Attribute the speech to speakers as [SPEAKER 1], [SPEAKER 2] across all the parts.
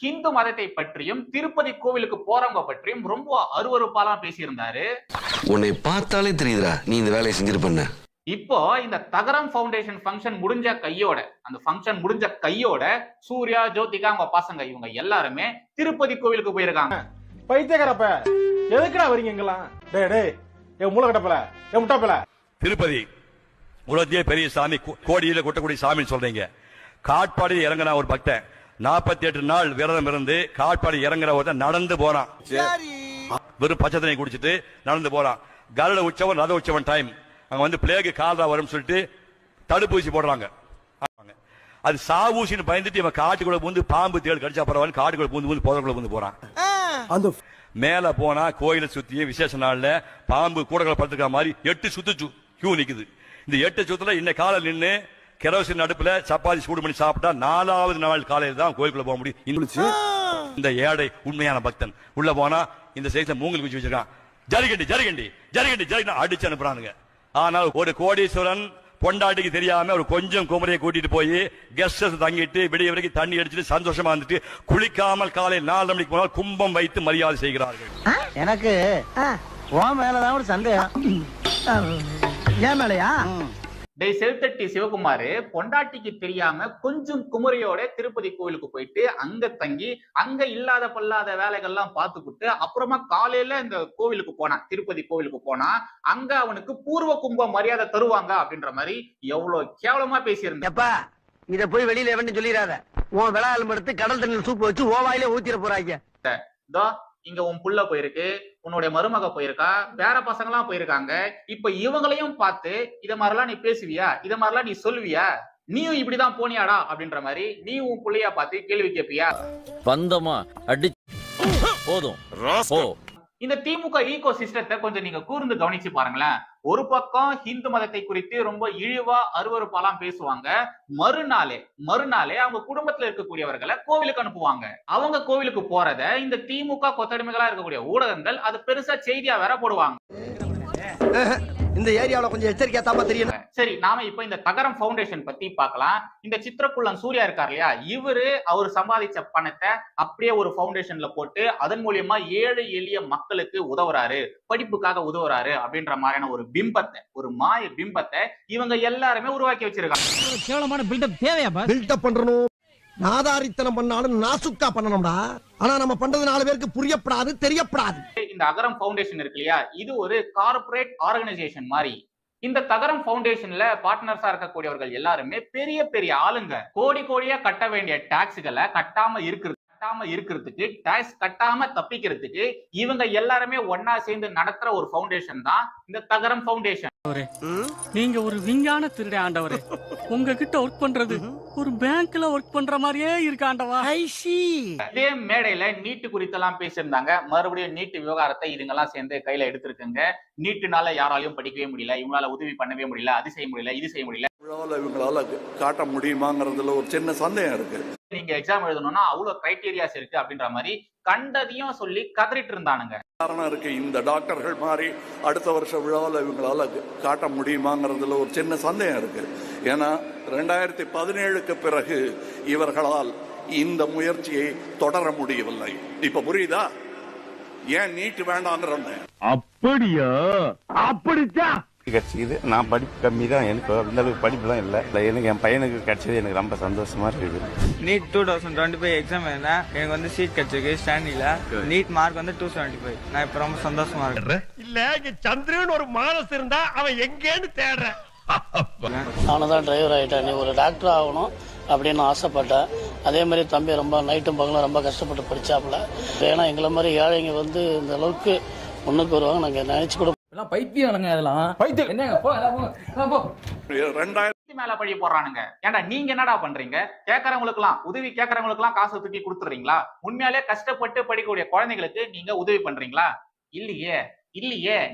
[SPEAKER 1] ஹிந்து மதத்தை பற்றியும் திருப்பதி கோவிலுக்கு போறவங்க பற்றியும் ரொம்ப அருவருப்பாலாம் பேசியிருந்தாரு.
[SPEAKER 2] உன்னை பார்த்தாலே தெரியுதுடா நீ இந்த வேலையை செஞ்சிருப்ப.
[SPEAKER 1] இப்போ இந்த தகரம் ஃபவுண்டேஷன் ஃபங்க்ஷன் முடிஞ்ச கையோட சூர்யா, ஜோதிகா, அவங்க பசங்க இவங்க எல்லாருமே திருப்பதி கோவிலுக்கு போயிருக்காங்க.
[SPEAKER 3] பைத்தியக்காரப்ப எதுக்குடா வரீங்க எங்கெல்லாம்? மூளை கடப்பல முட்டாப்பல.
[SPEAKER 4] திருப்பதி உலகத்திலே பெரிய சாமி, கோடியில கொட்டக்கூடிய சாமின்னு சொல்றீங்க. காட்பாடி இறங்கின ஒரு பக்தன் 48 நாள் விரதம் இருந்து காட்பாடி இறங்குற ஒருத்தன் நடந்து போறான். வெறும் பச்சை தண்ணி குடிச்சிட்டு நடந்து போறான். கருட உற்சவம், ரத உற்சவம் டைம். அங்க வந்து பிளேகு கால்ரா வரும்னு சொல்லிட்டு தடுப்பூசி போடுறாங்க. அது சாவூசின்னு பயந்துட்டு இவன் காட்டுக்குள்ள பூந்து பாம்பு தேள் கடிச்சா பரவாயில்ல காட்டுக்குள்ள பூந்து புதற்குள்ள பூந்து போறான். மேல போனா கோயிலை சுத்தியும் விசேஷ நாள்ல பாம்பு கூடங்களை படுத்துக்கிற மாதிரி 8 சுத்து கியூ நிக்குது. இந்த 8 சுத்துல இன்ன காலையில் நின்று கெரோசின் அடுப்புல சப்பாத்தி சூடு பண்ணி சாப்பிட்டா 4வது நாள் காலையில் தான் கோயிலுக்குள்ள போக முடியும். இந்த ஏழை உண்மையான பக்தன் உள்ள போனா இந்த சைஸ்ல மூங்கல் குச்சி வச்சிருக்கான். ஜரிகண்டி அடிச்சு அனுப்புறானுங்க. ஆனால் ஒரு கோடீஸ்வரன் பொண்டாட்டிக்கு தெரியாம ஒரு கொஞ்சம் குமரையை கூட்டிட்டு போய் கெஸ்ட் ஹவுஸ் தங்கிட்டு விடிய வரைக்கும் தண்ணி அடிச்சுட்டு சந்தோஷமா இருந்துட்டு குளிக்காமல் காலை 4 மணிக்கு போனால் கும்பம் வைத்து மரியாதை செய்கிறார்கள்.
[SPEAKER 5] எனக்கு மேலதான் ஒரு சந்தேகம். ஏன் மேலையா?
[SPEAKER 1] டேய் செல்தட்டி சிவகுமார், பொண்டாட்டிக்கு தெரியாம கொஞ்சம் குமரியோட திருப்பதி கோவிலுக்கு போயிட்டு அங்க தங்கி அங்க இல்லாத பல்லாத வேலைகள்லாம் பார்த்துக்கிட்டு அப்புறமா காலையில இந்த கோவிலுக்கு போனா, திருப்பதி கோவிலுக்கு போனா அங்க அவனுக்கு பூர்வ கும்ப மரியாதை தருவாங்க அப்படின்ற மாதிரி எவ்வளவு கேவலமா பேசியிருந்தேப்பா.
[SPEAKER 5] இத போய் வெளியில எவன்னு சொல்லிடாத. உன் விளையாடும் எடுத்து கடல் தண்ணியில் சூப்பு வச்சு ஓவாயில ஊத்திர போறாங்க.
[SPEAKER 1] இங்க உன் புள்ள போயிருக்கு, உன்னுடைய மருமக போயிருக்கா, வேற பசங்க எல்லாம் போயிருக்காங்க. இப்ப இவங்களையும் பார்த்து இத மாதிரிலாம் நீ பேசுவியா, இத மாதிரிலாம் நீ சொல்லுவியா, நீயும் இப்படிதான் போனியாடா அப்படின்ற மாதிரி நீ உன் புள்ளையா பார்த்து கேள்வி கேட்பியா?
[SPEAKER 6] பந்தமா அடி போதும்.
[SPEAKER 1] இந்த திமுக ஈகோ சிஸ்டத்தை கொஞ்சம் நீங்க கூர்ந்து கவனிச்சு பாருங்களேன். ஒரு பக்கம் ஹிந்து மதத்தை குறித்து ரொம்ப இழிவா அருவருப்பாலாம் பேசுவாங்க. மறுநாளே அவங்க குடும்பத்துல இருக்கக்கூடியவர்களை கோவிலுக்கு அனுப்புவாங்க. அவங்க கோவிலுக்கு போறத இந்த திமுக கொத்தடிமைகளா இருக்கக்கூடிய ஊடகங்கள் அது பெருசா செய்தியா வேற போடுவாங்க.
[SPEAKER 5] இந்த ஏரியாவுல கொஞ்சம் எச்சரிக்கையா தான் தெரியல.
[SPEAKER 1] சரி, நாம இப்ப இந்த தகரம் ஃபவுண்டேஷன் பத்தி பார்க்கலாம். இந்த சித்திரக்குள்ளன் சூர்யா இருக்கார் இல்லையா, அவர் சம்பாதிச்ச பணத்தை அப்படியே ஒரு ஃபவுண்டேஷன்ல போட்டு அதன் மூலியமா ஏழை எளிய மக்களுக்கு உதவுறாரு, படிப்புக்காக உதவுறாரு அப்படின்ற மாதிரியான ஒரு பிம்பத்தை, ஒரு மாய பிம்பத்தை இவங்க எல்லாருமே உருவாக்கி வச்சிருக்காங்க.
[SPEAKER 7] கேவலமான பில்டப் தேவையா?
[SPEAKER 5] பில்டப் பண்றணும், நாதாரித்தனம் பண்ணாலும் நாசுக்கா பண்ணணும்டா. ஆனா நம்ம பண்றது 4 பேருக்கு புரியப்படாது, தெரியப்படாது.
[SPEAKER 1] இந்த அகரம் ஃபவுண்டேஷன் இருக்கு இல்லையா, இது ஒரு கார்ப்பரேட் ஆர்கனைசேஷன் மாதிரி. இந்த தகரம் ஃபவுண்டேஷன்ல பார்ட்னர்ஸா இருக்கக்கூடியவர்கள் எல்லாருமே பெரிய பெரிய ஆளுங்க. கோடியா கட்ட வேண்டிய டாக்ஸ்களை கட்டாம இருக்கிறதுக்கு, டாக்ஸ் கட்டாம தப்பிக்கிறதுக்கு இவங்க எல்லாருமே ஒன்னா சேர்ந்து நடத்துற ஒரு ஃபவுண்டேஷன் தான் இந்த தகரம் ஃபவுண்டேஷன்.
[SPEAKER 7] நீங்க ஒரு விஞ்ஞான திருட ஆண்டவரே. உங்ககிட்ட ஒர்க் பண்றது ஒரு பேங்க்ல ஒர்க் பண்ற மாதிரியே இருக்கு ஆண்டவா.
[SPEAKER 1] இதே மேடையில நீட்டு குறித்தெல்லாம் பேசியிருந்தாங்க. மறுபடியும் நீட்டு விவகாரத்தை இதுங்கெல்லாம் சேர்ந்து கையில எடுத்திருக்குங்க. நீட்டுனால யாராலையும் படிக்கவே முடியல, இவங்களால உதவி பண்ணவே முடியல, அது செய்ய முடியல, இது செய்ய முடியல,
[SPEAKER 8] இவங்களால காட்ட முடியுமாங்கிறதுல ஒரு சின்ன சந்தேகம் இருக்கு.
[SPEAKER 1] நீங்க எக்ஸாம் எழுதணும்னா அவ்வளவு கிரைட்டீரியாஸ் இருக்கு அப்படின்ற மாதிரி கண்டதையும் சொல்லி கதறிட்டு இருந்தானுங்க.
[SPEAKER 8] காரணம் இருக்கு, இந்த டாக்டர்கள் மாதிரி அடுத்த வருஷம் விழாவில் இவங்களால காட்ட முடியுமாங்கிறதுல ஒரு சின்ன சந்தேகம் இருக்கு. ஏன்னா 2017க்கு பிறகு இவர்களால் இந்த முயற்சியை தொடர முடியவில்லை. இப்ப புரியுதா ஏன் நீட்டு வேண்டாங்கிறோம்?
[SPEAKER 3] அப்படியா? அப்படிச்சா
[SPEAKER 9] கிடைச்சிது. நான் படிப்பு கம்மி தான், எனக்கு அந்த அளவுக்கு படிப்புலாம் இல்லை. எனக்கு என் பையனுக்கு கிடைச்சது எனக்கு ரொம்ப சந்தோஷமா இருக்குது.
[SPEAKER 10] நீட் 2025 எக்ஸாம் எழுதினேன், எனக்கு வந்து சீட் கிடைச்சிருக்கு ஸ்டாண்டிங்ல. நீட் மார்க் வந்து 275. நான் இப்ப ரொம்ப சந்தோஷமா இருக்கேன்.
[SPEAKER 3] இல்ல இங்க சந்திரன் ஒரு மானஸ் இருந்தா அவன் எங்கேன்னு தேடுறேன்.
[SPEAKER 11] அவனதான் டிரைவர் ஆயிட்டான், நீ ஒரு டாக்டர் ஆகணும் அப்படின்னு ஆசைப்பட்டேன். அதே மாதிரி தம்பி ரொம்ப நைட்டும் பகலும் ரொம்ப கஷ்டப்பட்டு படிச்சாப்புல. ஏன்னா எங்களை மாதிரி ஏழைங்க வந்து இந்த அளவுக்கு முன்னுக்கு வருவாங்க நாங்க நினைச்சு கூட.
[SPEAKER 7] பைத்தியம்
[SPEAKER 1] மேல பழி போடுறானுங்க. ஏன்டா நீங்க என்னடா பண்றீங்க? கேட்கறவங்களுக்கு எல்லாம் உதவி, கேட்கறவங்களுக்கு எல்லாம் காசு தூக்கி கொடுத்துறீங்களா? உண்மையாலே கஷ்டப்பட்டு படிக்கக்கூடிய குழந்தைகளுக்கு நீங்க உதவி பண்றீங்களா? இல்லையே.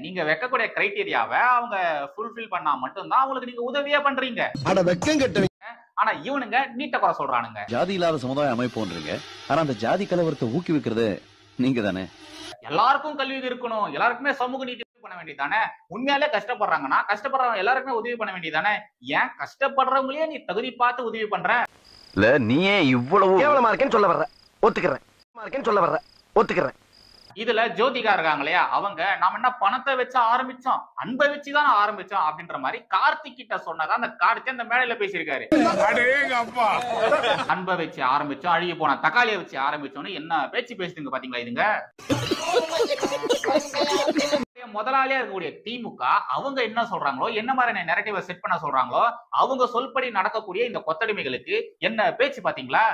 [SPEAKER 1] நீங்க வைக்கக்கூடிய கிரைட்டீரியாவை அவங்க ஃபுல்ஃபில் பண்ணா மட்டும்தான் அவங்களுக்கு நீங்க உதவியே பண்றீங்க. ஆனா இவனுங்க நீட்ட குறை சொல்றானுங்க.
[SPEAKER 12] ஜாதி இல்லாத சமுதாய அமைப்புன்றீங்க, ஆனா அந்த ஜாதி கலவரத்தை ஊக்குவிக்கிறது நீங்க தானே.
[SPEAKER 1] எல்லாருக்கும் கல்வி இருக்கணும், எல்லாருக்குமே சமூக நீதி பண்ண வேண்டியதானே. உண்மையாலே கஷ்டப்படுறாங்கன்னா கஷ்டப்படுறவங்க எல்லாருக்குமே உதவி பண்ண வேண்டியதானே. ஏன் கஷ்டப்படுறவங்களே நீ தகுதி பார்த்து உதவி பண்ற?
[SPEAKER 5] இல்ல நீயே இவ்வளவு கேவலமா இருக்கேன்னு சொல்ல வர்ற. ஒத்துக்கிறேன் சொல்ல வர்ற ஒத்துக்கிறேன்.
[SPEAKER 1] இதுல ஜோதிகா இருக்காங்க இல்லையா, அவங்க நாம என்ன பணத்தை வச்சு ஆரம்பிச்சோம், அன்பை வச்சுதான் ஆரம்பிச்சோம் அப்படின்ற மாதிரி கார்த்திக் கிட்ட சொன்னதா அந்த கார்த்திக் அந்த மேடையில பேசியிருக்காரு. அன்பை வச்சு ஆரம்பிச்சோம், அழுகி போன தக்காளியை வச்சு ஆரம்பிச்சோம்னு என்ன பேச்சு பேசுதுங்க பாத்தீங்களா இதுங்க. முதலாளியா இருக்கக்கூடிய திமுக அவங்க என்ன சொல்றாங்களோ, என்ன மாதிரி நெரேட்டிவ செட் பண்ண சொல்றாங்களோ, அவங்க சொல்படி நடக்கக்கூடிய இந்த கொத்தடிமைகளுக்கு என்ன பேச்சு பாத்தீங்களா.